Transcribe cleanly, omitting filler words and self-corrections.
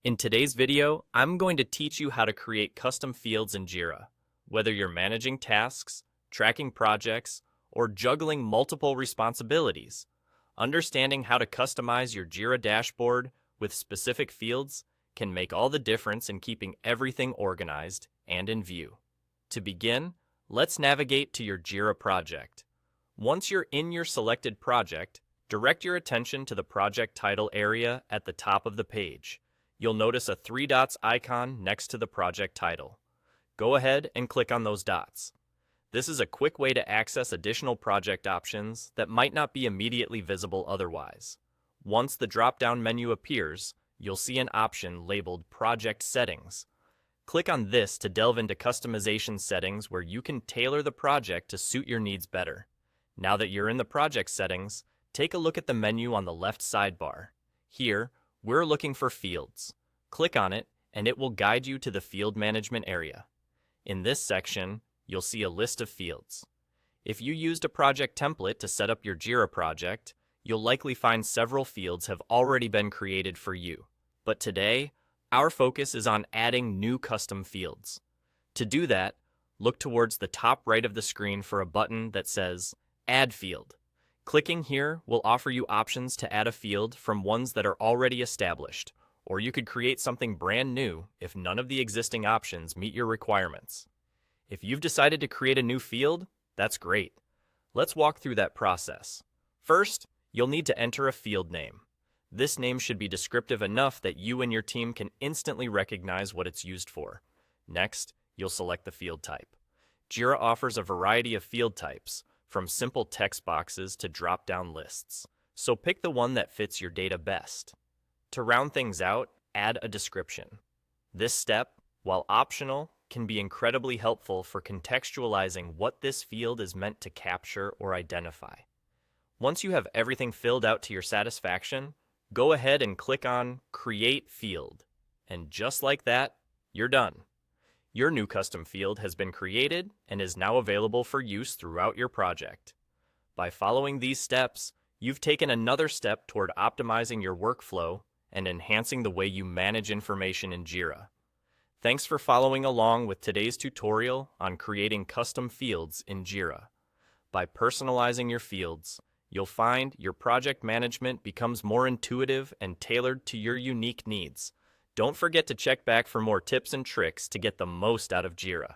In today's video, I'm going to teach you how to create custom fields in Jira. Whether you're managing tasks, tracking projects, or juggling multiple responsibilities, understanding how to customize your Jira dashboard with specific fields can make all the difference in keeping everything organized and in view. To begin, let's navigate to your Jira project. Once you're in your selected project, direct your attention to the project title area at the top of the page. You'll notice a 3 dots icon next to the project title. Go ahead and click on those dots. This is a quick way to access additional project options that might not be immediately visible otherwise. Once the drop-down menu appears, you'll see an option labeled Project Settings. Click on this to delve into customization settings where you can tailor the project to suit your needs better. Now that you're in the project settings, take a look at the menu on the left sidebar. Here, we're looking for fields. Click on it, and it will guide you to the field management area. In this section, you'll see a list of fields. If you used a project template to set up your Jira project, you'll likely find several fields have already been created for you. But today, our focus is on adding new custom fields. To do that, look towards the top right of the screen for a button that says Add Field. Clicking here will offer you options to add a field from ones that are already established, or you could create something brand new if none of the existing options meet your requirements. If you've decided to create a new field, that's great. Let's walk through that process. First, you'll need to enter a field name. This name should be descriptive enough that you and your team can instantly recognize what it's used for. Next, you'll select the field type. Jira offers a variety of field types, from simple text boxes to drop-down lists. So pick the one that fits your data best. To round things out, add a description. This step, while optional, can be incredibly helpful for contextualizing what this field is meant to capture or identify. Once you have everything filled out to your satisfaction, go ahead and click on Create Field. And just like that, you're done. Your new custom field has been created and is now available for use throughout your project. By following these steps, you've taken another step toward optimizing your workflow and enhancing the way you manage information in Jira. Thanks for following along with today's tutorial on creating custom fields in Jira. By personalizing your fields, you'll find your project management becomes more intuitive and tailored to your unique needs. Don't forget to check back for more tips and tricks to get the most out of Jira.